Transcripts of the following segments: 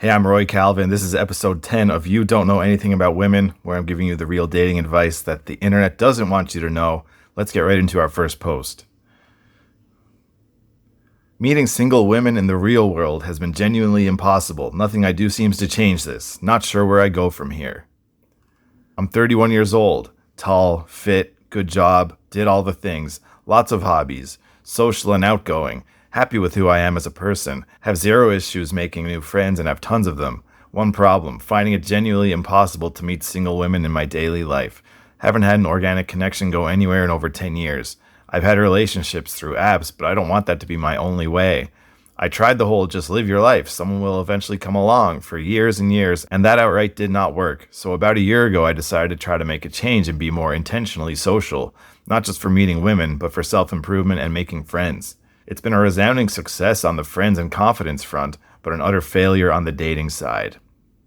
Hey, I'm Roy Calvin. This is episode 10 of You Don't Know Anything About Women, where I'm giving you the real dating advice that the internet doesn't want you to know. Let's get right into our first post. Meeting single women in the real world has been genuinely impossible. Nothing I do seems to change this. Not sure where I go from here. I'm 31 years old. Tall, fit, good job, did all the things. Lots of hobbies. Social and outgoing. Happy with who I am as a person, have zero issues making new friends and have tons of them. One problem, finding it genuinely impossible to meet single women in my daily life. Haven't had an organic connection go anywhere in over 10 years. I've had relationships through apps, but I don't want that to be my only way. I tried the whole just live your life, someone will eventually come along for years and years, and that outright did not work. So about a year ago, I decided to try to make a change and be more intentionally social, not just for meeting women, but for self-improvement and making friends. It's been a resounding success on the friends and confidence front, but an utter failure on the dating side.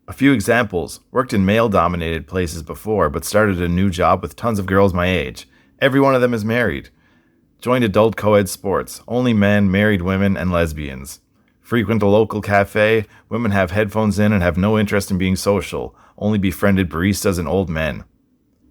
A few examples. Worked in male-dominated places before, but started a new job with tons of girls my age. Every one of them is married. Joined adult co-ed sports. Only men, married women, and lesbians. Frequent a local cafe. Women have headphones in and have no interest in being social. Only befriended baristas and old men.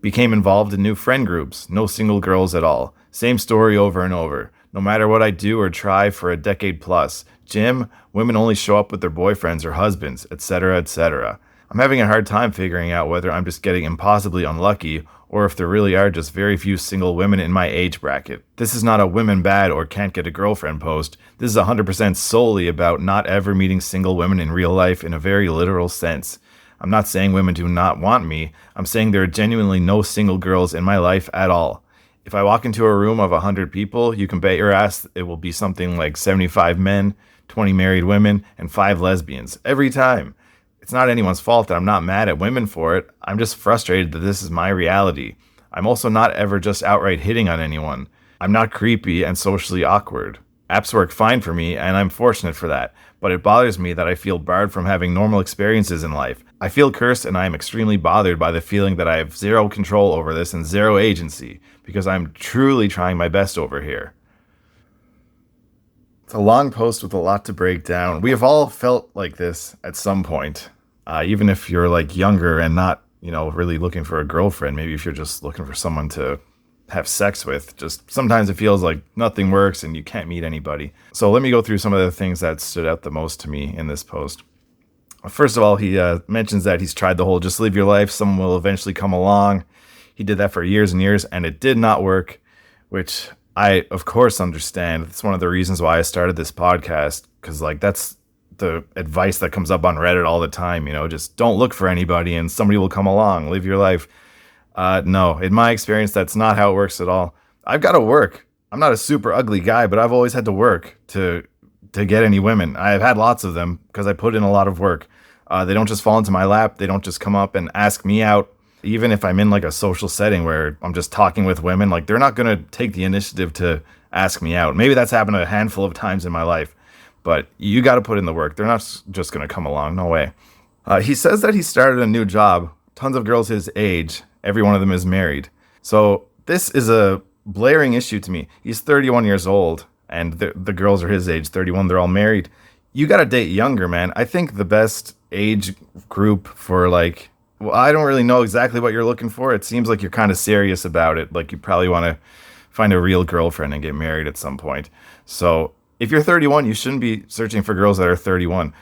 Became involved in new friend groups. No single girls at all. Same story over and over. No matter what I do or try for a decade plus. Gym, women only show up with their boyfriends or husbands, etc., etc. I'm having a hard time figuring out whether I'm just getting impossibly unlucky or if there really are just very few single women in my age bracket. This is not a women bad or can't get a girlfriend post. This is 100% solely about not ever meeting single women in real life in a very literal sense. I'm not saying women do not want me. I'm saying there are genuinely no single girls in my life at all. If I walk into a room of 100 people, you can bet your ass it will be something like 75 men, 20 married women, and 5 lesbians. Every time. It's not anyone's fault that I'm not mad at women for it. I'm just frustrated that this is my reality. I'm also not ever just outright hitting on anyone. I'm not creepy and socially awkward. Apps work fine for me, and I'm fortunate for that. But it bothers me that I feel barred from having normal experiences in life. I feel cursed, and I am extremely bothered by the feeling that I have zero control over this and zero agency, because I'm truly trying my best over here. It's a long post with a lot to break down. We have all felt like this at some point, even if you're like younger and not, really looking for a girlfriend. Maybe if you're just looking for someone to have sex with, just sometimes it feels like nothing works and you can't meet anybody. So let me go through some of the things that stood out the most to me in this post. First of all, he mentions that he's tried the whole just live your life, someone will eventually come along. He did that for years and years and it did not work, which I of course understand. It's one of the reasons why I started this podcast, because that's the advice that comes up on Reddit all the time, just don't look for anybody and somebody will come along, live your life. No, in my experience, that's not how it works at all. I've got to work. I'm not a super ugly guy, but I've always had to work to get any women. I've had lots of them because I put in a lot of work. They don't just fall into my lap. They don't just come up and ask me out. Even if I'm in a social setting where I'm just talking with women, they're not going to take the initiative to ask me out. Maybe that's happened a handful of times in my life, but you got to put in the work. They're not just going to come along. No way. He says that he started a new job. Tons of girls his age. Every one of them is married. So this is a blaring issue to me. He's 31 years old, and the girls are his age, 31. They're all married. You got to date younger, man. I think the best age group for I don't really know exactly what you're looking for. It seems like you're kind of serious about it. You probably want to find a real girlfriend and get married at some point. So if you're 31, you shouldn't be searching for girls that are 31.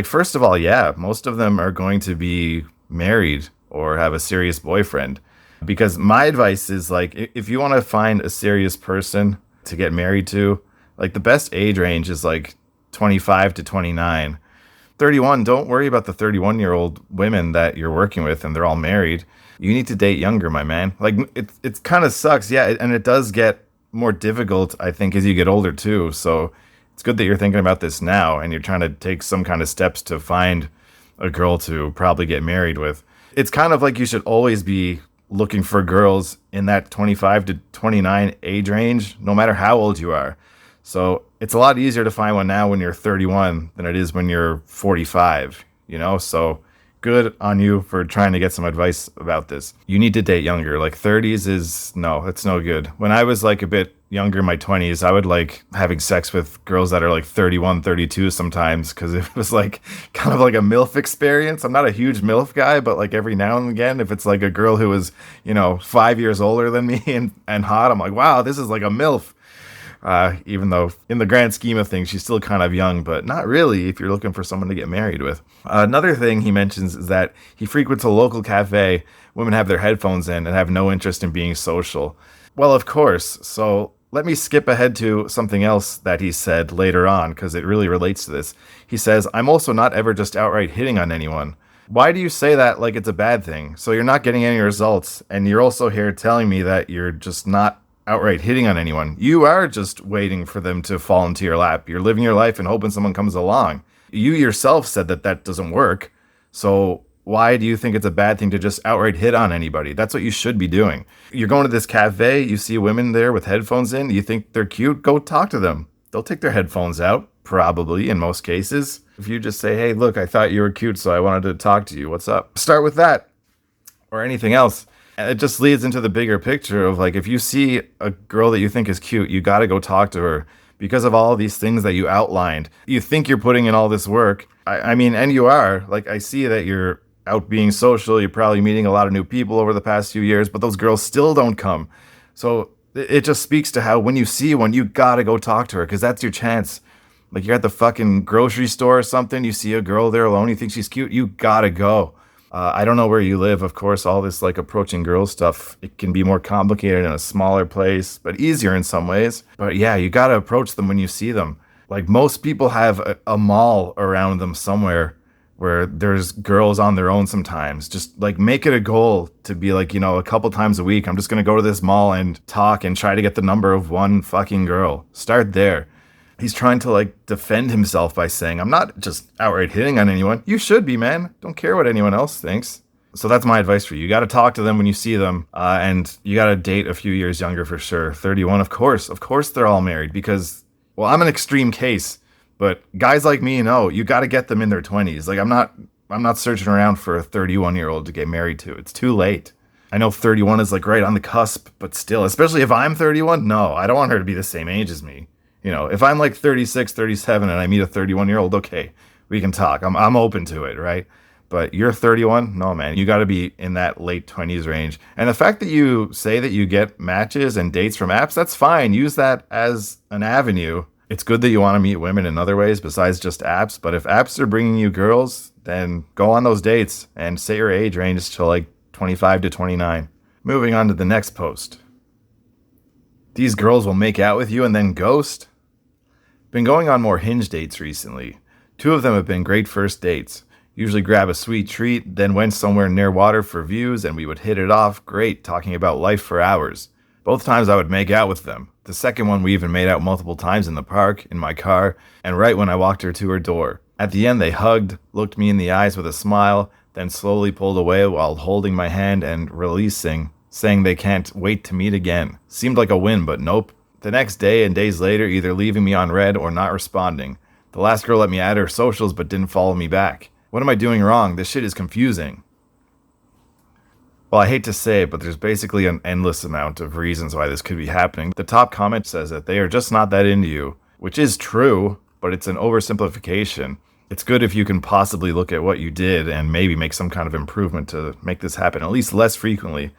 First of all, yeah, most of them are going to be married or have a serious boyfriend. Because my advice is if you want to find a serious person to get married to, the best age range is 25 to 29. 31, don't worry about the 31-year-old women that you're working with and they're all married. You need to date younger, my man. It kind of sucks, yeah, and it does get more difficult, I think, as you get older too. So it's good that you're thinking about this now and you're trying to take some kind of steps to find a girl to probably get married with. It's kind of you should always be looking for girls in that 25 to 29 age range, no matter how old you are. So it's a lot easier to find one now when you're 31 than it is when you're 45, So good on you for trying to get some advice about this. You need to date younger. 30s is, no, it's no good. When I was a bit younger, in my 20s, I would like having sex with girls that are like 31, 32 sometimes because it was like kind of like a MILF experience. I'm not a huge MILF guy, but like every now and again, if it's like a girl who was, 5 years older than me and hot, I'm like, wow, this is like a MILF. Even though in the grand scheme of things, she's still kind of young, but not really if you're looking for someone to get married with. Another thing he mentions is that he frequents a local cafe. Women have their headphones in and have no interest in being social. Well, of course. So let me skip ahead to something else that he said later on because it really relates to this. He says, I'm also not ever just outright hitting on anyone. Why do you say that like it's a bad thing? So you're not getting any results, and you're also here telling me that you're just not outright hitting on anyone. You are just waiting for them to fall into your lap. You're living your life and hoping someone comes along. You yourself said that that doesn't work. So why do you think it's a bad thing to just outright hit on anybody? That's what you should be doing. You're going to this cafe, you see women there with headphones in, you think they're cute, go talk to them. They'll take their headphones out, probably in most cases. If you just say, hey, look, I thought you were cute, so I wanted to talk to you. What's up? Start with that or anything else. And it just leads into the bigger picture of like, if you see a girl that you think is cute, you got to go talk to her because of all these things that you outlined. You think you're putting in all this work. I mean, and you are. Like, I see that you're out being social. You're probably meeting a lot of new people over the past few years, but those girls still don't come. So it just speaks to how when you see one, you got to go talk to her because that's your chance. Like, you're at the fucking grocery store or something, you see a girl there alone, you think she's cute, you got to go. I don't know where you live. Of course, all this like approaching girls stuff, it can be more complicated in a smaller place, but easier in some ways. But yeah, you got to approach them when you see them. Like most people have a mall around them somewhere where there's girls on their own sometimes. Just like make it a goal to be like, a couple times a week, I'm just going to go to this mall and talk and try to get the number of one fucking girl. Start there. He's trying to like defend himself by saying, I'm not just outright hitting on anyone. You should be, man. Don't care what anyone else thinks. So that's my advice for you. You got to talk to them when you see them. And you got to date a few years younger for sure. 31, of course. Of course they're all married because, well, I'm an extreme case. But guys like me know you got to get them in their 20s. Like I'm not searching around for a 31-year-old to get married to. It's too late. I know 31 is like right on the cusp, but still, especially if I'm 31, no, I don't want her to be the same age as me. If I'm like 36, 37 and I meet a 31-year-old, okay, we can talk. I'm open to it, right? But you're 31? No, man. You got to be in that late 20s range. And the fact that you say that you get matches and dates from apps, that's fine. Use that as an avenue. It's good that you want to meet women in other ways besides just apps. But if apps are bringing you girls, then go on those dates and set your age range to like 25 to 29. Moving on to the next post. These girls will make out with you and then ghost. Been going on more Hinge dates recently. 2 of them have been great first dates. Usually grab a sweet treat, then went somewhere near water for views and we would hit it off great, talking about life for hours. Both times I would make out with them. The second one we even made out multiple times in the park, in my car, and right when I walked her to her door. At the end they hugged, looked me in the eyes with a smile, then slowly pulled away while holding my hand and releasing, saying they can't wait to meet again. Seemed like a win, but nope. The next day and days later, either leaving me on red or not responding. The last girl let me add her socials but didn't follow me back. What am I doing wrong? This shit is confusing. Well, I hate to say it, but there's basically an endless amount of reasons why this could be happening. The top comment says that they are just not that into you, which is true, but it's an oversimplification. It's good if you can possibly look at what you did and maybe make some kind of improvement to make this happen, at least less frequently.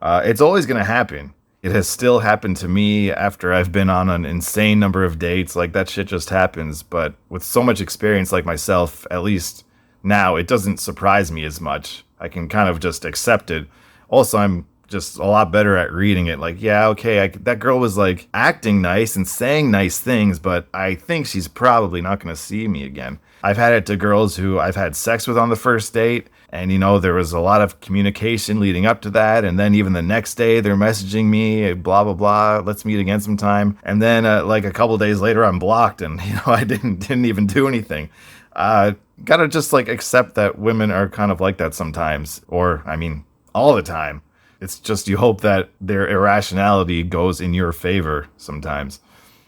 It's always going to happen. It has still happened to me after I've been on an insane number of dates. Like, that shit just happens. But with so much experience like myself, at least now, it doesn't surprise me as much. I can kind of just accept it. Also, I'm just a lot better at reading it. Like, yeah, okay, that girl was like acting nice and saying nice things, but I think she's probably not going to see me again. I've had it to girls who I've had sex with on the first date. And, there was a lot of communication leading up to that. And then even the next day, they're messaging me, blah, blah, blah, let's meet again sometime. And then like a couple days later, I'm blocked and, I didn't even do anything. Gotta just like accept that women are kind of like that sometimes. Or, I mean, all the time. It's just you hope that their irrationality goes in your favor sometimes.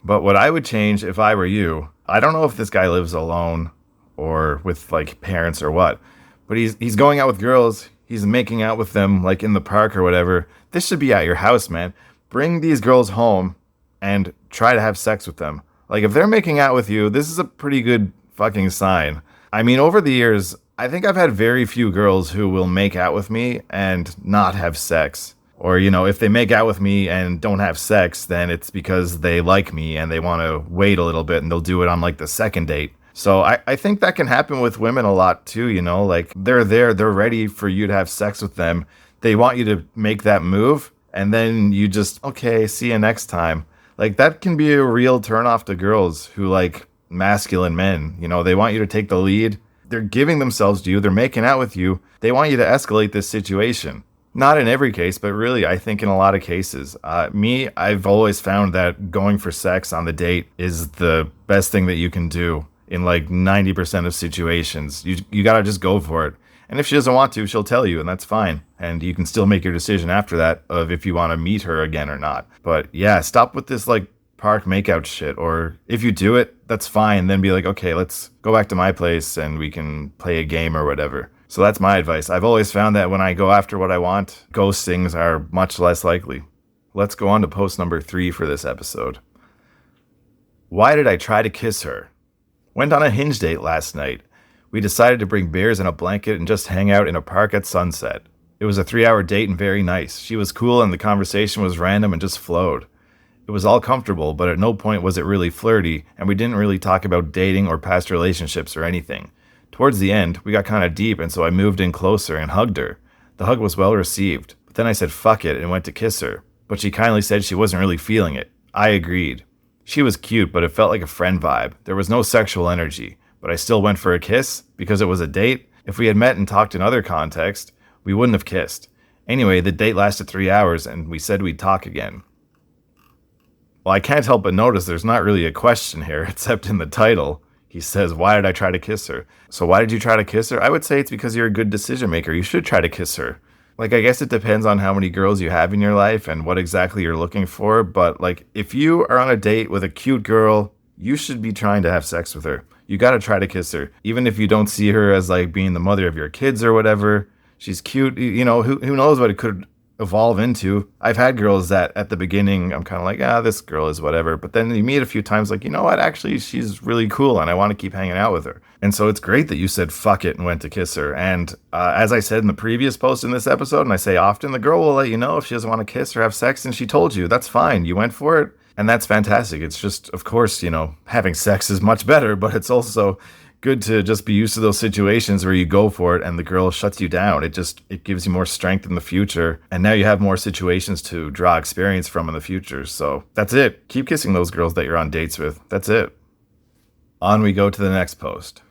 But what I would change if I were you, I don't know if this guy lives alone or with like parents or what. But he's going out with girls, he's making out with them like in the park or whatever. This should be at your house, man. Bring these girls home and try to have sex with them. Like, if they're making out with you, this is a pretty good fucking sign. I mean, over the years, I think I've had very few girls who will make out with me and not have sex. Or, if they make out with me and don't have sex, then it's because they like me and they want to wait a little bit and they'll do it on like the second date. So I think that can happen with women a lot too, like they're there, they're ready for you to have sex with them. They want you to make that move and then you just, okay, see you next time. Like that can be a real turnoff to girls who like masculine men. They want you to take the lead. They're giving themselves to you. They're making out with you. They want you to escalate this situation. Not in every case, but really, I think in a lot of cases. I've always found that going for sex on the date is the best thing that you can do in like 90% of situations. You gotta just go for it. And if she doesn't want to, she'll tell you, and that's fine. And you can still make your decision after that of if you want to meet her again or not. But yeah, stop with this like park makeout shit. Or if you do it, that's fine. Then be like, okay, let's go back to my place and we can play a game or whatever. So that's my advice. I've always found that when I go after what I want, ghostings are much less likely. Let's go on to post number 3 for this episode. Why did I try to kiss her? Went on a Hinge date last night. We decided to bring beers and a blanket and just hang out in a park at sunset. It was a 3-hour date and very nice. She was cool and the conversation was random and just flowed. It was all comfortable, but at no point was it really flirty, and we didn't really talk about dating or past relationships or anything. Towards the end, we got kind of deep, and so I moved in closer and hugged her. The hug was well received, but then I said fuck it and went to kiss her. But she kindly said she wasn't really feeling it. I agreed. She was cute, but it felt like a friend vibe. There was no sexual energy, but I still went for a kiss because it was a date. If we had met and talked in other context, we wouldn't have kissed. Anyway, the date lasted 3 hours, and we said we'd talk again. Well, I can't help but notice there's not really a question here, except in the title. He says, why did I try to kiss her? So why did you try to kiss her? I would say it's because you're a good decision maker. You should try to kiss her. Like, I guess it depends on how many girls you have in your life and what exactly you're looking for. But, like, if you are on a date with a cute girl, you should be trying to have sex with her. You got to try to kiss her. Even if you don't see her as, like, being the mother of your kids or whatever. She's cute. Who knows what it could evolve into. I've had girls that at the beginning I'm kind of like, this girl is whatever, but then you meet a few times like, you know what, actually she's really cool and I want to keep hanging out with her. And so it's great that you said fuck it and went to kiss her. And as I said in the previous post in this episode, and I say often, the girl will let you know if she doesn't want to kiss or have sex, and she told you, that's fine, you went for it, and that's fantastic. It's just, of course, having sex is much better, but it's also good to just be used to those situations where you go for it and the girl shuts you down. It gives you more strength in the future. And now you have more situations to draw experience from in the future. So that's it. Keep kissing those girls that you're on dates with. That's it. On we go to the next post.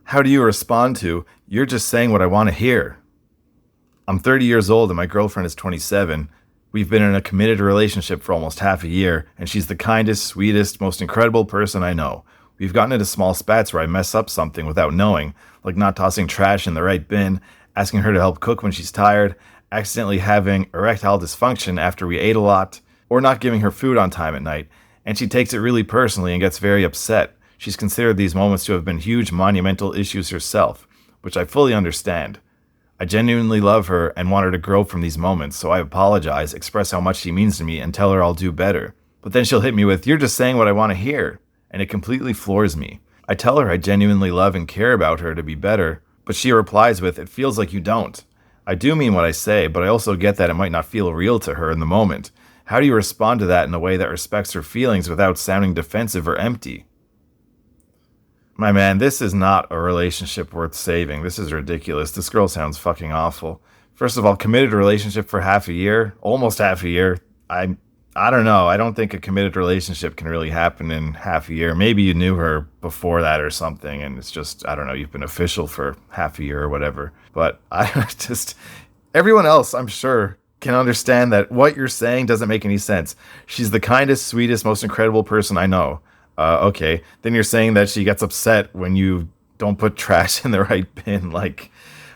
How do you respond to, you're just saying what I want to hear? I'm 30 years old and my girlfriend is 27. We've been in a committed relationship for almost half a year, and she's the kindest, sweetest, most incredible person I know. We've gotten into small spats where I mess up something without knowing, like not tossing trash in the right bin, asking her to help cook when she's tired, accidentally having erectile dysfunction after we ate a lot, or not giving her food on time at night, and she takes it really personally and gets very upset. She's considered these moments to have been huge monumental issues herself, which I fully understand. I genuinely love her and want her to grow from these moments, so I apologize, express how much she means to me, and tell her I'll do better. But then she'll hit me with, you're just saying what I want to hear. And it completely floors me. I tell her I genuinely love and care about her to be better, but she replies with, it feels like you don't. I do mean what I say, but I also get that it might not feel real to her in the moment. How do you respond to that in a way that respects her feelings without sounding defensive or empty? My man, this is not a relationship worth saving. This is ridiculous. This girl sounds fucking awful. First of all, committed relationship for half a year, almost half a year. I don't know. I don't think a committed relationship can really happen in half a year. Maybe you knew her before that or something, and it's just, I don't know, you've been official for half a year or whatever. But everyone else, I'm sure, can understand that what you're saying doesn't make any sense. She's the kindest, sweetest, most incredible person I know. Okay. Then you're saying that she gets upset when you don't put trash in the right bin. Like,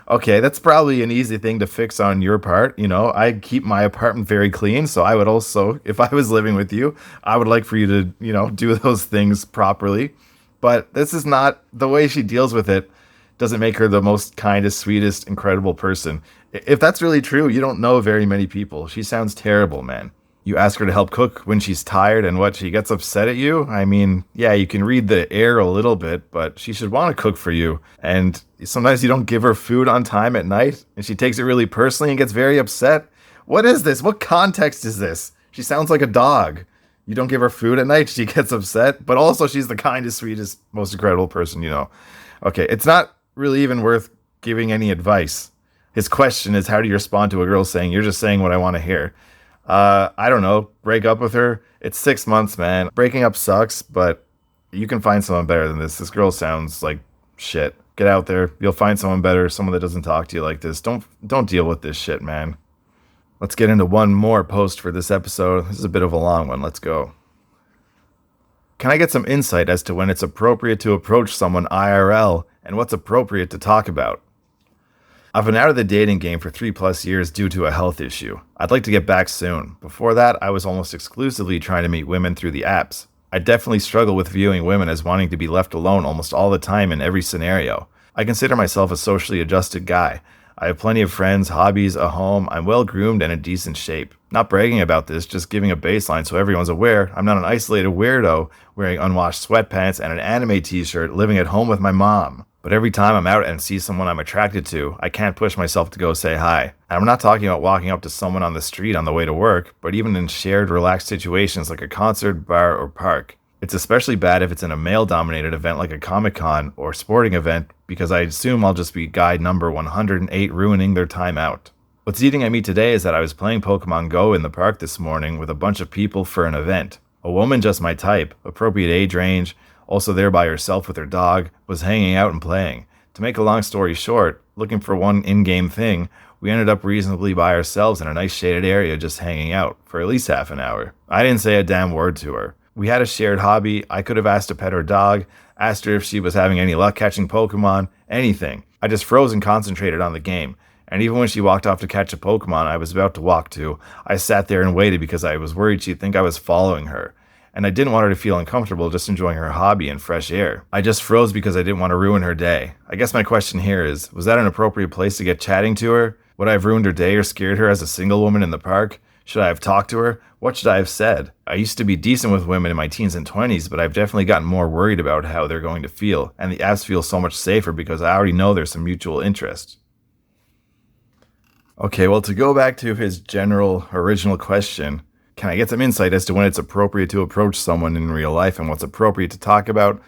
okay, that's probably an easy thing to fix on your part. I keep my apartment very clean, so I would also, if I was living with you, I would like for you to, do those things properly. But this is not, the way she deals with it doesn't make her the most kindest, sweetest, incredible person. If that's really true, you don't know very many people. She sounds terrible, man. You ask her to help cook when she's tired and what, she gets upset at you? I mean, yeah, you can read the air a little bit, but she should want to cook for you. And sometimes you don't give her food on time at night and she takes it really personally and gets very upset. What is this? What context is this? She sounds like a dog. You don't give her food at night, she gets upset, but also she's the kindest, sweetest, most incredible person you know. Okay, it's not really even worth giving any advice. His question is, how do you respond to a girl saying, "You're just saying what I want to hear"? I don't know. Break up with her. It's 6 months, man. Breaking up sucks, but you can find someone better than this. This girl sounds like shit. Get out there. You'll find someone better, someone that doesn't talk to you like this. Don't deal with this shit, man. Let's get into one more post for this episode. This is a bit of a long one. Let's go. Can I get some insight as to when it's appropriate to approach someone IRL and what's appropriate to talk about? I've been out of the dating game for 3+ years due to a health issue. I'd like to get back soon. Before that, I was almost exclusively trying to meet women through the apps. I definitely struggle with viewing women as wanting to be left alone almost all the time in every scenario. I consider myself a socially adjusted guy. I have plenty of friends, hobbies, a home, I'm well groomed and in decent shape. Not bragging about this, just giving a baseline so everyone's aware I'm not an isolated weirdo wearing unwashed sweatpants and an anime t-shirt living at home with my mom. But every time I'm out and see someone I'm attracted to, I can't push myself to go say hi. And I'm not talking about walking up to someone on the street on the way to work, but even in shared, relaxed situations like a concert, bar, or park. It's especially bad if it's in a male-dominated event like a Comic-Con or sporting event, because I assume I'll just be guy number 108 ruining their time out. What's eating at me today is that I was playing Pokemon Go in the park this morning with a bunch of people for an event. A woman just my type, appropriate age range, also there by herself with her dog, was hanging out and playing. To make a long story short, looking for one in-game thing, we ended up reasonably by ourselves in a nice shaded area just hanging out for at least half an hour. I didn't say a damn word to her. We had a shared hobby. I could have asked to pet her dog, asked her if she was having any luck catching Pokemon, anything. I just froze and concentrated on the game. And even when she walked off to catch a Pokemon I was about to walk to, I sat there and waited because I was worried she'd think I was following her. And I didn't want her to feel uncomfortable just enjoying her hobby and fresh air. I just froze because I didn't want to ruin her day. I guess my question here is, was that an appropriate place to get chatting to her? Would I have ruined her day or scared her as a single woman in the park? Should I have talked to her? What should I have said? I used to be decent with women in my teens and 20s, but I've definitely gotten more worried about how they're going to feel, and the apps feel so much safer because I already know there's some mutual interest. Okay, well, to go back to his general original question, can I get some insight as to when it's appropriate to approach someone in real life and what's appropriate to talk about?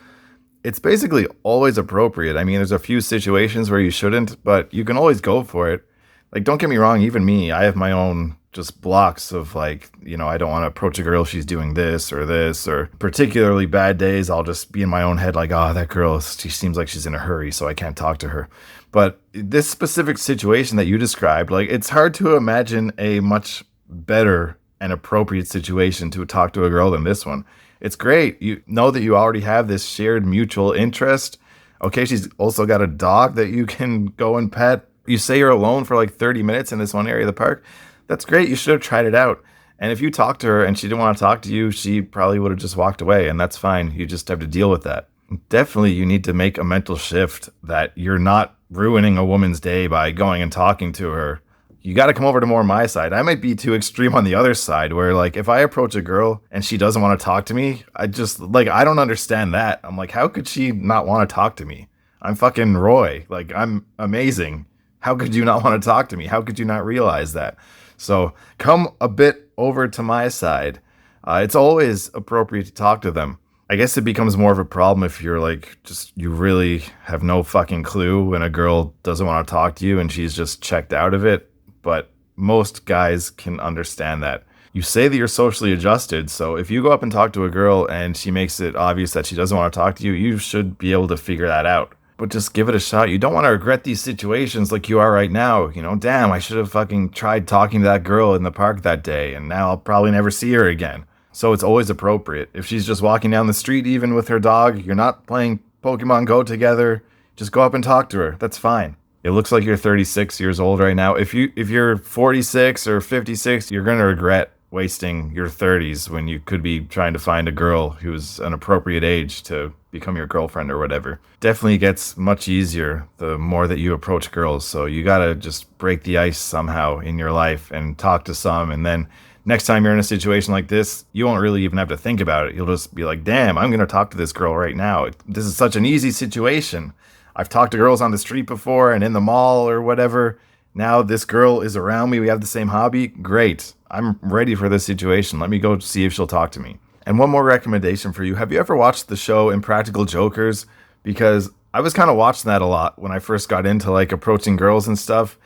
It's basically always appropriate. I mean, there's a few situations where you shouldn't, but you can always go for it. Like, don't get me wrong, even me, I have my own just blocks of like, I don't want to approach a girl if she's doing this, or particularly bad days, I'll just be in my own head like, oh, that girl, she seems like she's in a hurry, so I can't talk to her. But this specific situation that you described, like, it's hard to imagine a much better and appropriate situation to talk to a girl than this one. It's great. You know that you already have this shared mutual interest. Okay, she's also got a dog that you can go and pet. You say you're alone for like 30 minutes in this one area of the park. That's great. You should have tried it out. And if you talked to her and she didn't want to talk to you, she probably would have just walked away, and that's fine. You just have to deal with that. Definitely, you need to make a mental shift that you're not ruining a woman's day by going and talking to her. You got to come over to more my side. I might be too extreme on the other side where, like, if I approach a girl and she doesn't want to talk to me, I don't understand that. I'm like, how could she not want to talk to me? I'm fucking Roy. Like, I'm amazing. How could you not want to talk to me? How could you not realize that? So come a bit over to my side. It's always appropriate to talk to them. I guess it becomes more of a problem if you're like, you really have no fucking clue when a girl doesn't want to talk to you and she's just checked out of it. But most guys can understand that. You say that you're socially adjusted, so if you go up and talk to a girl and she makes it obvious that she doesn't want to talk to you, you should be able to figure that out. But just give it a shot. You don't want to regret these situations like you are right now. Damn, I should have fucking tried talking to that girl in the park that day, and now I'll probably never see her again. So it's always appropriate. If she's just walking down the street, even with her dog, you're not playing Pokemon Go together, just go up and talk to her. That's fine. It looks like you're 36 years old right now. If you're 46 or 56, you're going to regret wasting your 30s when you could be trying to find a girl who's an appropriate age to become your girlfriend or whatever. Definitely gets much easier the more that you approach girls. So you got to just break the ice somehow in your life and talk to some and then Next time you're in a situation like this, you won't really even have to think about it. You'll just be like, damn, I'm going to talk to this girl right now. This is such an easy situation. I've talked to girls on the street before and in the mall or whatever. Now this girl is around me. We have the same hobby. Great. I'm ready for this situation. Let me go see if she'll talk to me. And one more recommendation for you. Have you ever watched the show Impractical Jokers? Because I was kind of watching that a lot when I first got into like approaching girls and stuff.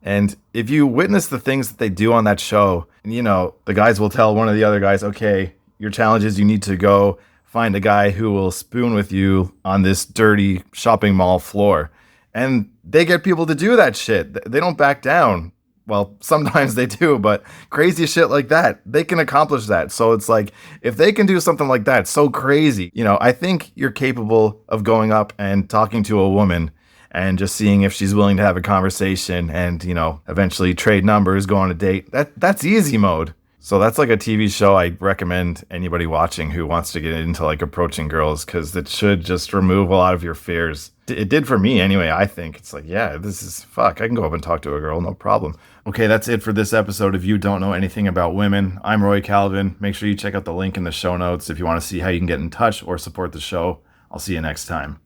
And if you witness the things that they do on that show, the guys will tell one of the other guys, okay, your challenge is you need to go find a guy who will spoon with you on this dirty shopping mall floor. And they get people to do that shit. They don't back down. Well, sometimes they do, but crazy shit like that, they can accomplish that. So it's like, if they can do something like that, so crazy, I think you're capable of going up and talking to a woman and just seeing if she's willing to have a conversation and, eventually trade numbers, go on a date. That's easy mode. So that's like a TV show I recommend anybody watching who wants to get into like approaching girls, because it should just remove a lot of your fears. It did for me anyway, I think. It's like, yeah, this is fuck. I can go up and talk to a girl, no problem. Okay, that's it for this episode. If you don't know anything about women, I'm Roy Calvin. Make sure you check out the link in the show notes if you want to see how you can get in touch or support the show. I'll see you next time.